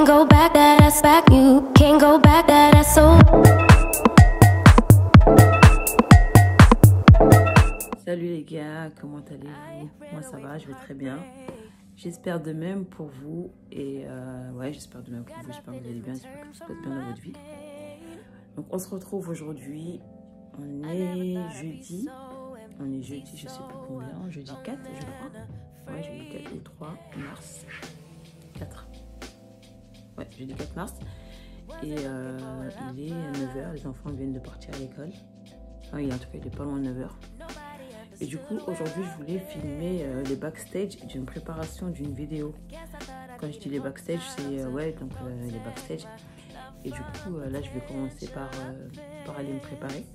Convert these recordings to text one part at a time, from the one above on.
can't go back, that ass back. You can't go back, that ass so. Salut les gars, comment allez-vous? Moi ça va, je vais très bien. J'espère de même pour vous. Et ouais, j'espère de même pour vous. J'espère que vous allez bien, j'espère que tout se passe bien dans votre vie. Donc on se retrouve aujourd'hui. On est jeudi. Je sais plus combien. Jeudi 4, je crois. Ouais, jeudi 4 ou 3 mars. 4. Ouais, jeudi 4 mars. Et il est 9h. Les enfants viennent de partir à l'école. Enfin, en tout cas, il est pas loin de 9h. Et du coup, aujourd'hui, je voulais filmer les backstage d'une préparation d'une vidéo. Quand je dis les backstage, c'est ouais, donc les backstage. Et du coup, là, je vais commencer par aller me préparer.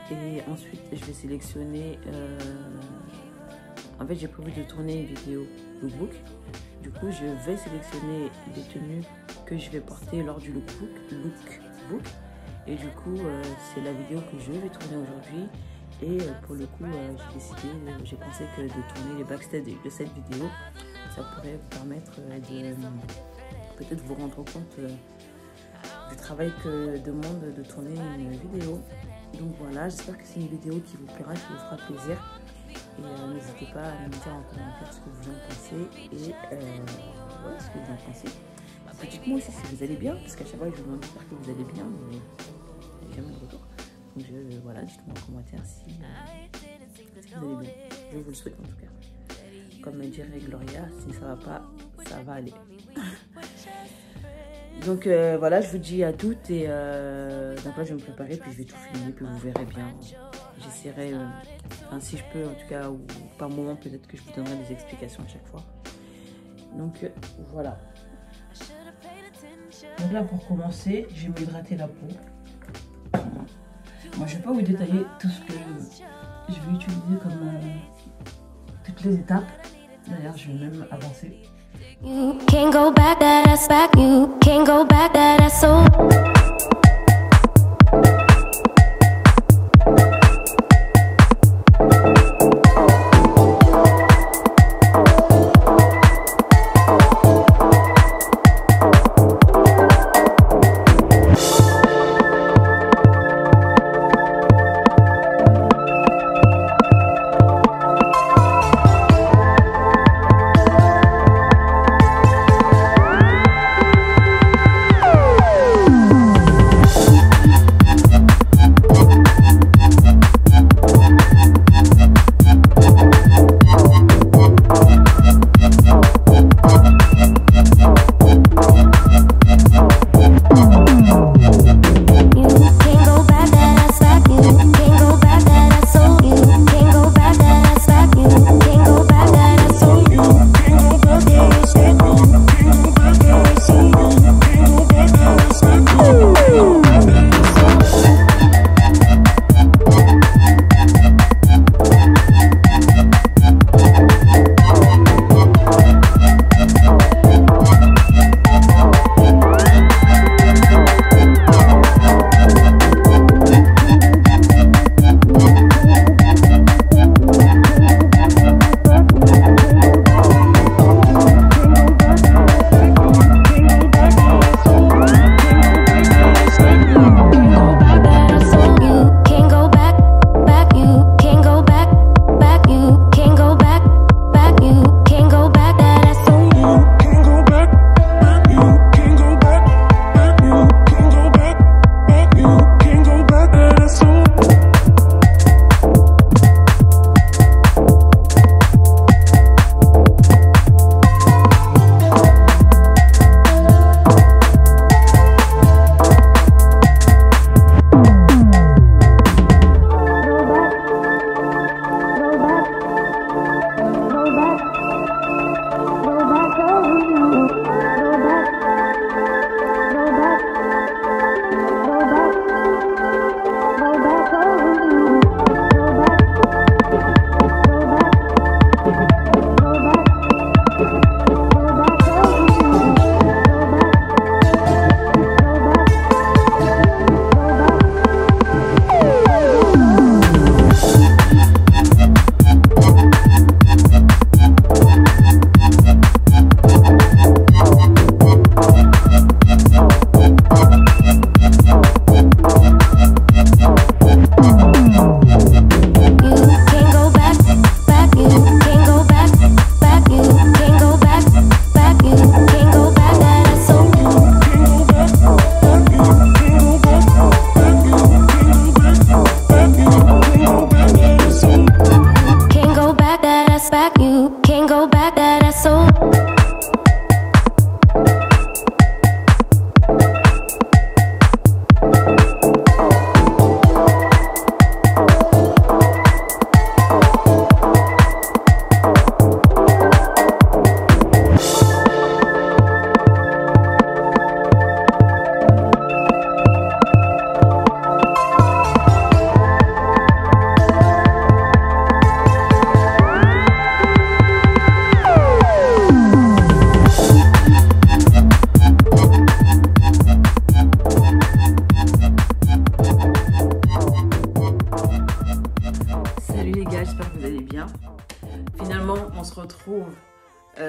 Et ensuite, je vais sélectionner... En fait, j'ai prévu de tourner une vidéo lookbook. Du coup, je vais sélectionner les tenues que je vais porter lors du lookbook. Et du coup, c'est la vidéo que je vais tourner aujourd'hui. Et pour le coup, j'ai pensé que de tourner les backstage de cette vidéo, ça pourrait vous permettre de peut-être vous rendre compte du travail que demande de tourner une vidéo. Donc voilà, j'espère que c'est une vidéo qui vous plaira, qui vous fera plaisir. Et n'hésitez pas à me dire en commentaire ce que vous en pensez et ouais, ce que vous en pensez. Dites-moi aussi si vous allez bien, parce qu'à chaque fois je vous demande j'espère que vous allez bien, mais j'ai jamais de retour. Donc voilà, dites-moi en commentaire si vous allez bien. Je vous le souhaite en tout cas. Comme me dirait Gloria, si ça va pas, ça va aller. Donc voilà, je vous dis à toutes et donc là je vais me préparer puis je vais tout filmer puis vous verrez bien. J'essaierai, enfin, si je peux en tout cas, ou par moment peut-être que je vous donnerai des explications à chaque fois. Donc voilà. Donc là pour commencer, je vais m'hydrater la peau. Moi je ne vais pas vous détailler tout ce que je vais utiliser comme toutes les étapes. D'ailleurs je vais même avancer. You can't go back, that ass back. You can't go back, that ass so.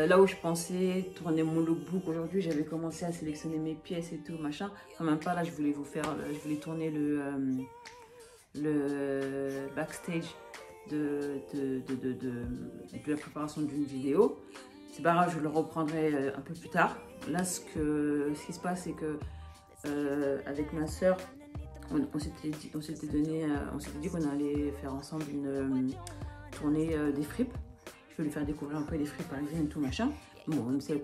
là où je pensais tourner mon lookbook aujourd'hui, j'avais commencé à sélectionner mes pièces et tout, machin. Quand même pas, là, je voulais tourner le backstage de la préparation d'une vidéo. C'est pas grave, je le reprendrai un peu plus tard. Là, ce qui se passe, c'est que avec ma soeur, on s'était dit qu'on allait faire ensemble une tournée des fripes. Je vais lui faire découvrir un peu les fripes parisiennes et tout machin. Bon, même si elle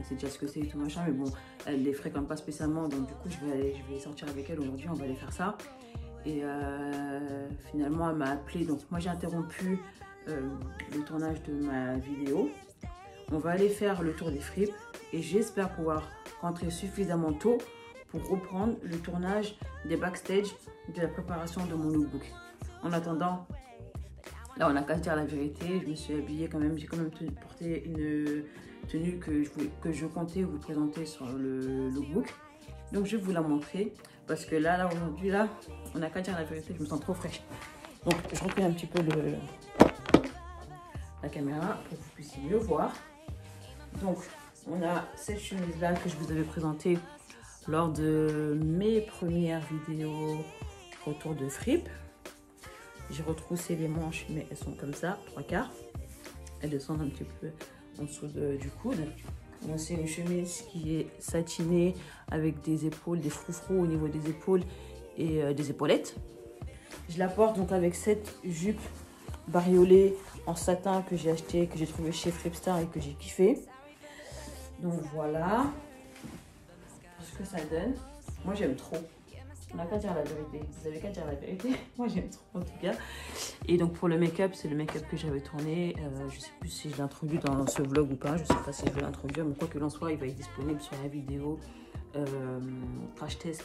sait déjà ce que c'est et tout machin, mais bon, elle les fréquente pas spécialement, donc du coup, je vais sortir avec elle aujourd'hui, on va aller faire ça. Et finalement, elle m'a appelé, donc moi j'ai interrompu le tournage de ma vidéo. On va aller faire le tour des fripes et j'espère pouvoir rentrer suffisamment tôt pour reprendre le tournage des backstage de la préparation de mon lookbook. En attendant, là on a qu'à se dire la vérité, je me suis habillée quand même, j'ai quand même porté une tenue que je comptais vous présenter sur le lookbook. Donc je vais vous la montrer parce que là aujourd'hui, là, on a qu'à dire la vérité, je me sens trop fraîche. Donc je recule un petit peu la caméra pour que vous puissiez mieux voir. Donc on a cette chemise là que je vous avais présentée lors de mes premières vidéos retour de fripe. J'ai retroussé les manches, mais elles sont comme ça, 3/4. Elles descendent un petit peu en dessous du coude. C'est une chemise qui est satinée avec des épaules, des froufrous au niveau des épaules et des épaulettes. Je la porte donc avec cette jupe bariolée en satin que j'ai acheté, que j'ai trouvé chez Fripstar et que j'ai kiffé. Donc voilà ce que ça donne. Moi j'aime trop. On n'a qu'à dire la vérité. Vous avez qu'à dire la vérité. Moi j'aime trop en tout cas. Et donc pour le make-up, c'est le make-up que j'avais tourné. Je sais plus si je l'ai introduit dans ce vlog ou pas. Je sais pas si je vais l'introduire, mais quoi que l'en soit, il va être disponible sur la vidéo crash test.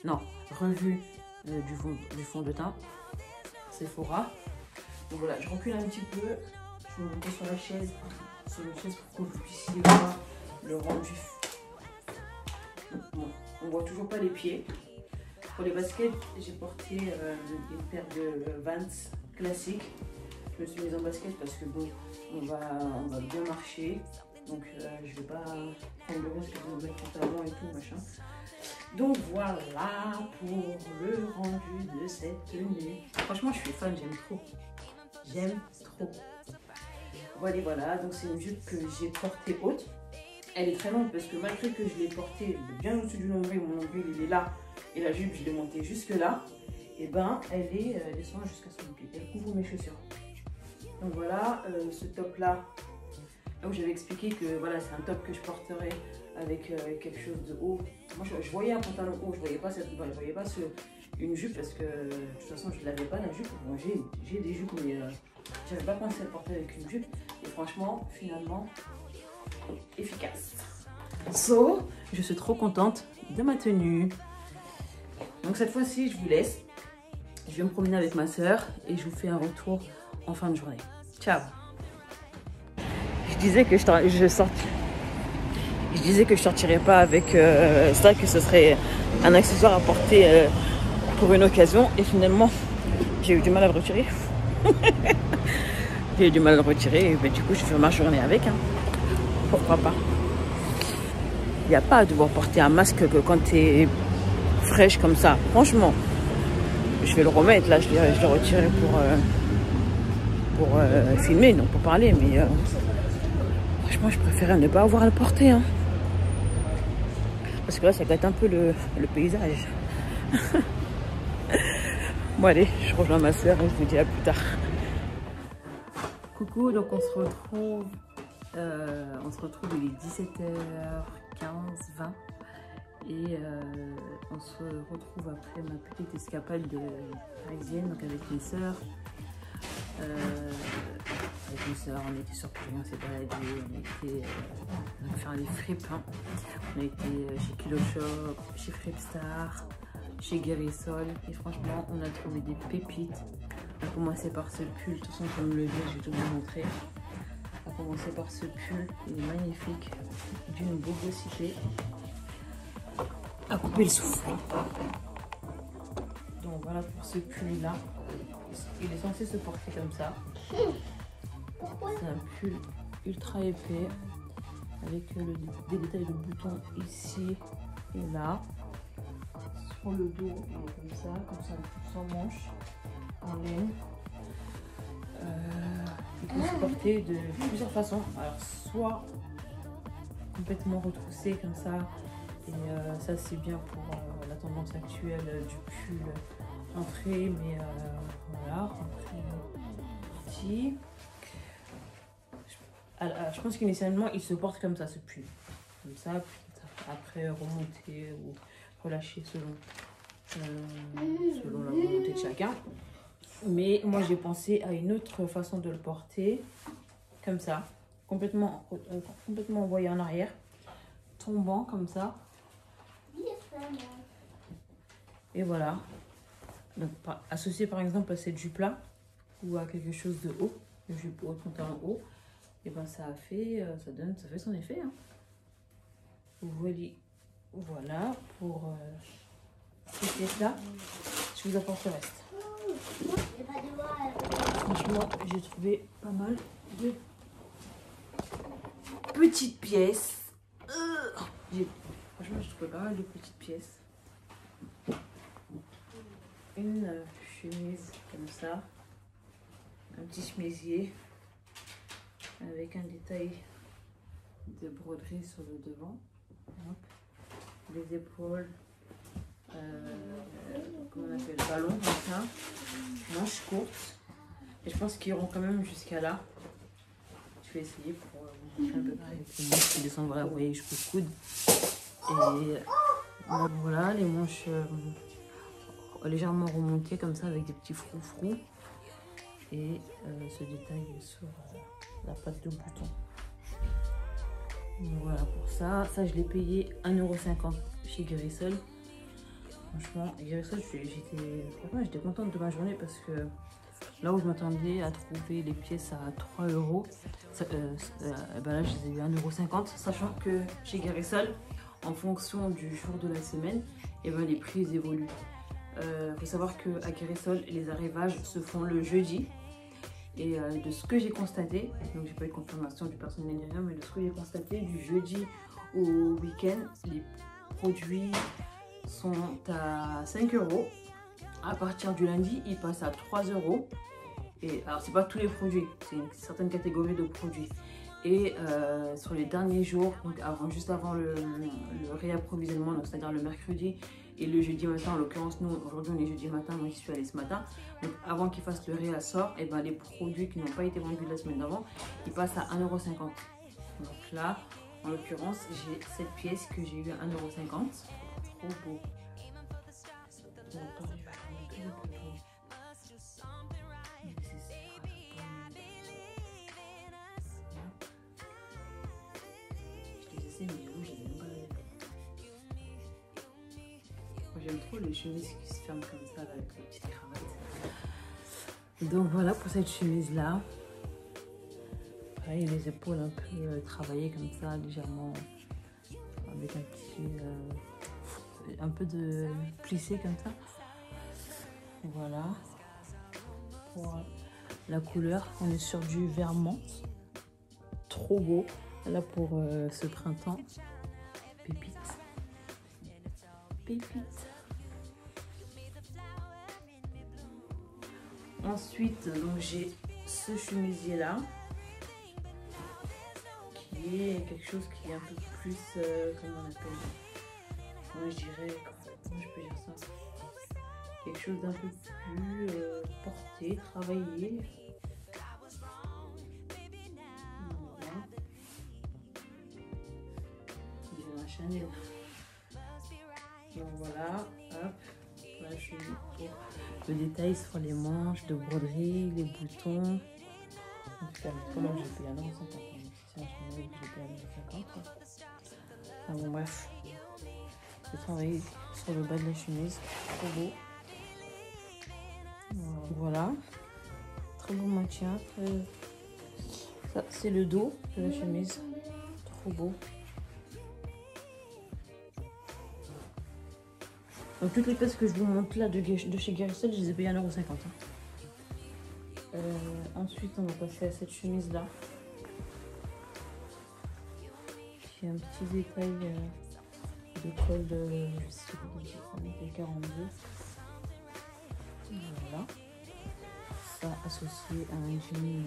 Non, revue du fond de teint Sephora. Donc voilà, je recule un petit peu. Je vais monter sur la chaise pour que vous puissiez voir le rendu. Bon, on voit toujours pas les pieds. Pour les baskets, j'ai porté une paire de Vans classiques. Je me suis mise en basket parce que bon, on va bien marcher. Donc je vais pas prendre le risque de me mettre en talon et tout machin. Donc voilà pour le rendu de cette tenue. Franchement, je suis fan, j'aime trop. J'aime trop. Voilà, donc c'est une jupe que j'ai portée haute. Elle est très longue parce que malgré que je l'ai portée bien au-dessus du nombril, mon nombril il est là, et la jupe je l'ai montée jusque là, et ben elle descend jusqu'à son pied, elle couvre mes chaussures. Donc voilà, ce top là où j'avais expliqué que voilà, c'est un top que je porterai avec quelque chose de haut. Moi je voyais un pantalon haut, je voyais pas une jupe parce que de toute façon je l'avais pas la jupe. Bon, j'ai des jupes mais j'avais pas pensé à le porter avec une jupe, et franchement finalement efficace. Je suis trop contente de ma tenue. Donc cette fois-ci, je vous laisse. Je vais me promener avec ma soeur et je vous fais un retour en fin de journée. Ciao. Je disais que je sortirais pas avec ça, que ce serait un accessoire à porter pour une occasion, et finalement j'ai eu du mal à le retirer. J'ai eu du mal à le retirer et ben, du coup je fais ma journée avec. Hein. Pourquoi pas? Il n'y a pas à devoir porter un masque que quand tu es fraîche comme ça. Franchement, je vais le remettre là, je l'ai retiré pour filmer, non pour parler, mais franchement je préférais ne pas avoir à le porter. Hein. Parce que là ça gâte un peu le paysage. Bon allez, je rejoins ma soeur et je vous dis à plus tard. Coucou, donc on se retrouve, il est 17h15, 20 et on se retrouve après ma petite escapade parisienne, donc avec mes soeurs. On était sur Paris, on s'est baladé, on a fait des fripes, hein. On a été chez Kilo Shop, chez Fripstar, chez Guérissol, et franchement on a trouvé des pépites. On a commencé par ce pull, de toute façon comme le dis, je vais tout vous montrer. On a commencé par ce pull, il est magnifique, d'une bogosité à couper le souffle. Donc voilà pour ce pull là, il est censé se porter comme ça. C'est un pull ultra épais, avec des détails de boutons ici et là. Sur le dos, il est comme ça, sans manche, en laine. Il peut se porter de plusieurs façons. Alors, soit complètement retroussé comme ça, et ça c'est bien pour la tendance actuelle du pull entrée, mais voilà, petit. Je pense qu'initialement il se porte comme ça, ce pull, comme ça, puis après remonter ou relâcher selon la volonté de chacun. Mais moi j'ai pensé à une autre façon de le porter, comme ça, complètement envoyé en arrière, tombant comme ça. Et voilà. Donc associé par exemple à cette jupe là ou à quelque chose de haut, une jupe haute pantalon haut, et ben ça fait son effet. Hein. Voilà pour ces pièces là. Je vous apporte le reste. Franchement, j'ai trouvé pas mal de petites pièces. Franchement, j'ai trouvé pas mal de petites pièces. Une chemise comme ça, un petit chemisier avec un détail de broderie sur le devant. Hop. Les épaules, comment on appelle, ballon comme ça, manches courtes, et je pense qu'ils iront quand même jusqu'à là. Je vais essayer pour vous montrer un peu pareil. Les manches qui descendent, voilà, vous voyez, jusqu'au coude, et voilà les manches légèrement remontées comme ça avec des petits froufrous, et ce détail sur la patte de bouton. Voilà pour ça. Ça, je l'ai payé 1,50 € chez Guérissol. Franchement, Guérissol, j'étais contente de ma journée parce que là où je m'attendais à trouver les pièces à 3 €, ben là, je les ai eu 1,50 €, sachant que chez Guérissol, en fonction du jour de la semaine, et ben, les prix évoluent. Faut savoir qu'à Guérissol, les arrivages se font le jeudi. Et de ce que j'ai constaté, donc j'ai pas eu de confirmation du personnel ni rien, mais de ce que j'ai constaté, du jeudi au week-end, les produits sont à 5 €. À partir du lundi, ils passent à 3 €. Et alors, c'est pas tous les produits, c'est une certaine catégorie de produits. Et sur les derniers jours, donc juste avant le réapprovisionnement, c'est-à-dire le mercredi et le jeudi matin, en l'occurrence nous aujourd'hui on est jeudi matin, moi j'y suis allée ce matin, donc avant qu'ils fassent le réassort, et ben les produits qui n'ont pas été vendus la semaine d'avant, ils passent à 1,50 €. Donc là, en l'occurrence, j'ai cette pièce que j'ai eu à 1,50 €. Trop beau. J'aime trop les chemises qui se ferment comme ça avec les petites cravates. Donc voilà pour cette chemise là. Pareil, les épaules un peu travaillées comme ça, légèrement, avec un peu de plissé comme ça. Voilà. Pour la couleur, on est sur du vert menthe. Trop beau. Là pour ce printemps. Pépite. Pépite. Ensuite, donc j'ai ce chemisier là, qui est quelque chose qui est un peu plus, comment on appelle, comment je dirais, comment je peux dire ça, quelque chose d'un peu plus porté, travaillé. Voilà. J'ai la Chanel. Donc voilà, hop. Là, je suis le détail sur les manches de broderie, les boutons. Comment j'ai payé 1,50 €. Ah bon, bref. J'ai travaillé sur le bas de la chemise. Trop beau. Voilà. Très beau maintien. Ça, c'est le dos de la chemise. Trop beau. Donc toutes les pièces que je vous montre là de chez Guérissol, je les ai payées 1,50 €. Ensuite, on va passer à cette chemise là. Puis un petit détail de col de 42. Voilà. Ça associé à un jean,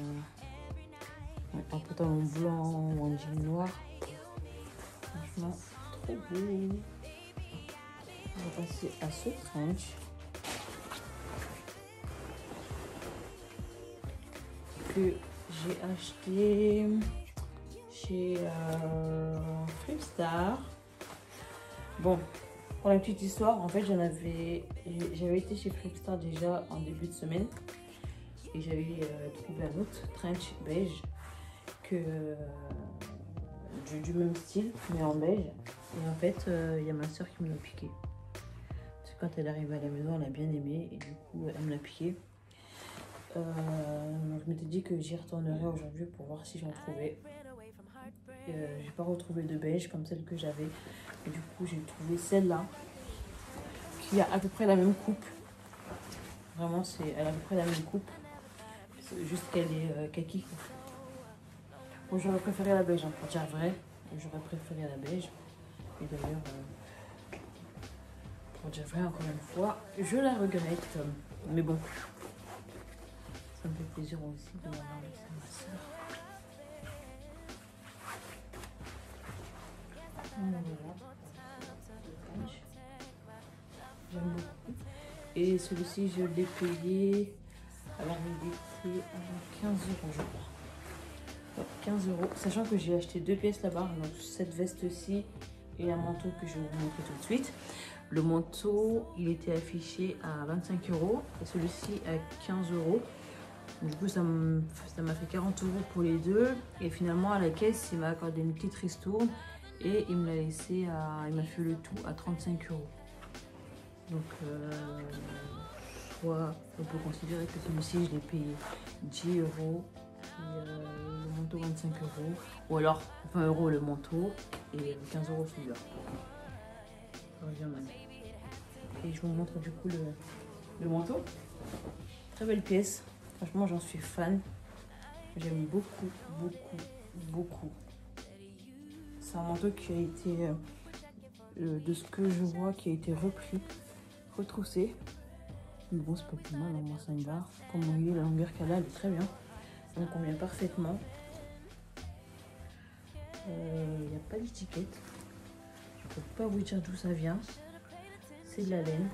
un pantalon blanc ou un jean noir. Franchement, trop beau. On va passer à ce trench. Que j'ai acheté chez Flipstar. Bon, pour la petite histoire, en fait, j'avais été chez Flipstar déjà en début de semaine et j'avais trouvé un autre trench beige que du même style mais en beige. Et en fait, il y a ma soeur qui me l'a piqué. Parce que quand elle arrive à la maison, elle a bien aimé et du coup, elle me l'a piqué. Donc je m'étais dit que j'y retournerai aujourd'hui pour voir si j'en trouvais. J'ai pas retrouvé de beige comme celle que j'avais. Et du coup j'ai trouvé celle-là qui a à peu près la même coupe. Vraiment elle a à peu près la même coupe. C'est juste qu'elle est kaki. Bon, j'aurais préféré la beige, hein, pour dire vrai. J'aurais préféré la beige. Et d'ailleurs, pour dire vrai encore une fois, je la regrette. Mais bon. Ça me fait plaisir aussi de l'avoir laissé à ma soeur. Voilà. J'aime beaucoup. Et celui-ci, je l'ai payé. Alors, il était à 15 €, je crois. Ouais, 15 €. Sachant que j'ai acheté 2 pièces là-bas. Donc, cette veste-ci et un manteau que je vais vous montrer tout de suite. Le manteau, il était affiché à 25 € et celui-ci à 15 €. Du coup, ça m'a fait 40 € pour les deux. Et finalement, à la caisse, il m'a accordé une petite ristourne et il me l'a laissé il m'a fait le tout à 35 €. Donc, soit on peut considérer que celui-ci, je l'ai payé 10 € et le manteau 25 €. Ou alors 20 € le manteau et 15 € celui-là. Ça revient mal. Et je vous montre du coup le manteau. Très belle pièce. Franchement, j'en suis fan. J'aime beaucoup, beaucoup, beaucoup. C'est un manteau qui a été, de ce que je vois, qui a été repris, retroussé. Mais bon, c'est pas plus mal, moi ça me va. Comme vous voyez, la longueur qu'elle a, elle est très bien. Ça me convient parfaitement. Il n'y a pas d'étiquette. Je peux pas vous dire d'où ça vient. C'est de la laine.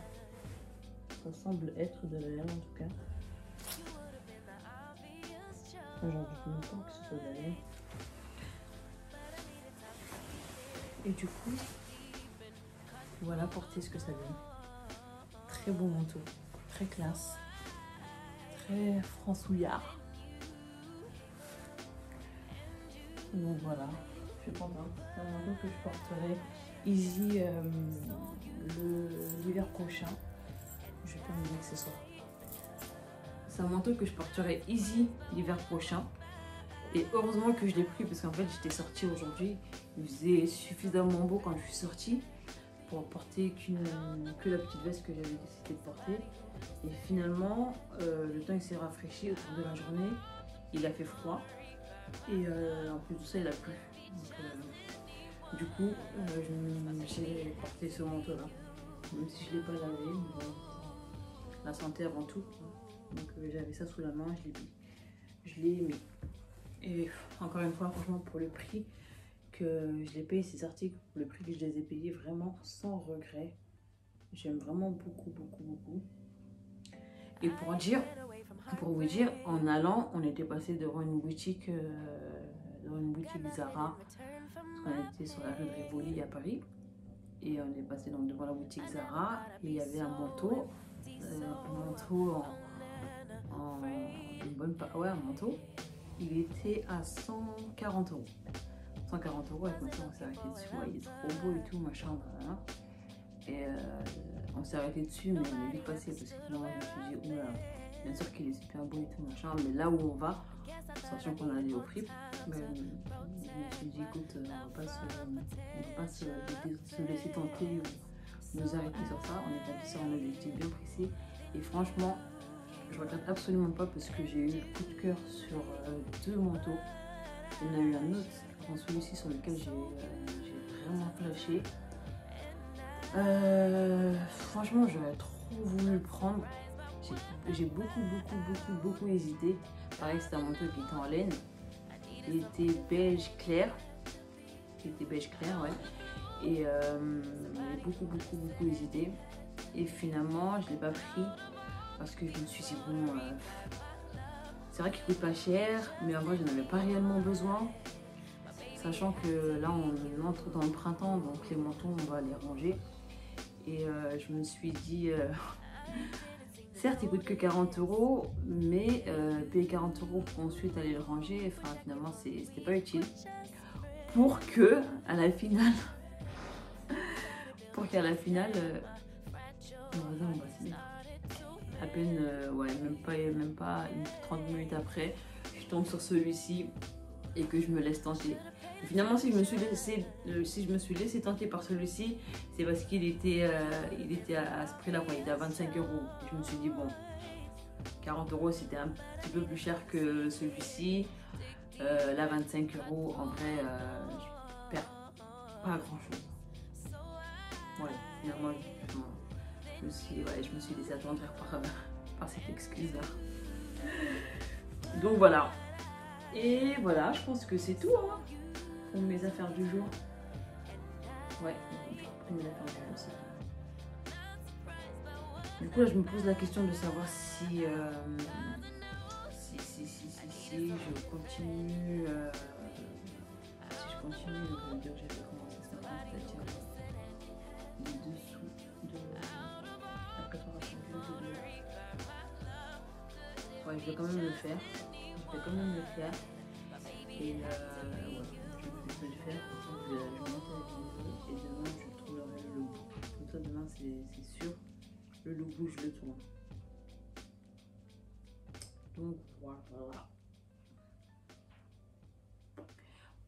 Ça semble être de la laine en tout cas. J'en doute même pas que ce soit de la laine. Et du coup, voilà porter ce que ça donne. Très beau manteau, très classe, très fransouillard. Donc voilà, je suis contente. C'est un manteau que je porterai easy l'hiver prochain. Je vais faire mes accessoires. C'est un manteau que je porterai easy l'hiver prochain. Et heureusement que je l'ai pris parce qu'en fait j'étais sortie aujourd'hui. Il faisait suffisamment beau quand je suis sortie pour porter que la petite veste que j'avais décidé de porter. Et finalement, le temps il s'est rafraîchi au cours de la journée. Il a fait froid. Et en plus de ça, il a plu. Donc, du coup, j'ai porté ce manteau-là. Même si je ne l'ai pas lavé. Mais la santé avant tout. Donc j'avais ça sous la main, je l'ai aimé. Et encore une fois, franchement, pour le prix que je l'ai payé, ces articles, pour le prix que je les ai payés, vraiment sans regret. J'aime vraiment beaucoup, beaucoup, beaucoup. Et pour vous dire, en allant, on était passé devant une boutique Zara. Parce qu'on était sur la rue de Rivoli à Paris. Et on est passé donc devant la boutique Zara. Et il y avait un manteau un manteau. Il était à 140 €. 140 € avec ma soeur, on s'est arrêté dessus. Ouais, il est trop beau et tout, machin. Voilà. Et on s'est arrêté dessus, mais on est vite passé parce que finalement je me suis dit, oula, bien sûr qu'il est super beau et tout, machin. Mais là où on va, sachant qu'on allait au prix, je me suis dit, écoute, on va pas se laisser tenter ou nous arrêter sur ça. On est parti sur un objectif bien précis. Et franchement, je regrette absolument pas parce que j'ai eu le coup de cœur sur 2 manteaux. Il y en a eu un autre Dans celui-ci sur lequel j'ai vraiment flashé. Franchement, j'aurais trop voulu le prendre. J'ai beaucoup hésité. Pareil, c'était un manteau qui était en laine. Il était beige clair. Ouais. Et j'ai beaucoup hésité. Et finalement, je ne l'ai pas pris parce que je me suis dit, bon, c'est vrai qu'il coûte pas cher, mais en vrai, je n'en avais pas réellement besoin. Sachant que là, on entre dans le printemps, donc les manteaux, on va les ranger. Et je me suis dit, certes, il coûte que 40 €, mais payer 40 € pour ensuite aller le ranger, enfin, finalement, c'était pas utile. Pour qu'à la finale, à peine, ouais, même pas une 30 minutes après, je tombe sur celui-ci et que je me laisse tenter. Et finalement, si je me suis laissé tenter par celui-ci, c'est parce qu'il était à ce prix-là, il était à 25 €. Et je me suis dit, bon, 40 € c'était un petit peu plus cher que celui-ci. Là, 25 €, en vrai, je perds pas grand-chose. Ouais, finalement, je me suis laissé attendrir par cette excuse-là. Donc voilà. Et voilà, je pense que c'est tout hein, pour mes affaires du jour. Ouais, pour mes affaires du jour, c'est tout. Du coup, là, je me pose la question de savoir si je continue. Si je continue, je veux dire, j'avais commencé ce matin, c'est-à-dire les dessous de la préparation du vidéo. Ouais, je vais quand même le faire. Et ouais, je vais le faire. Je vais monter la vidéo et demain je trouverai le logo. Comme ça, demain c'est sûr. Le logo, je le tourne. Donc voilà.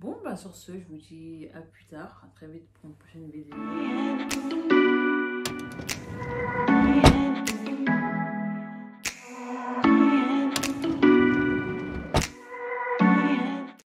Bon, bah sur ce, je vous dis à plus tard. À très vite pour une prochaine vidéo.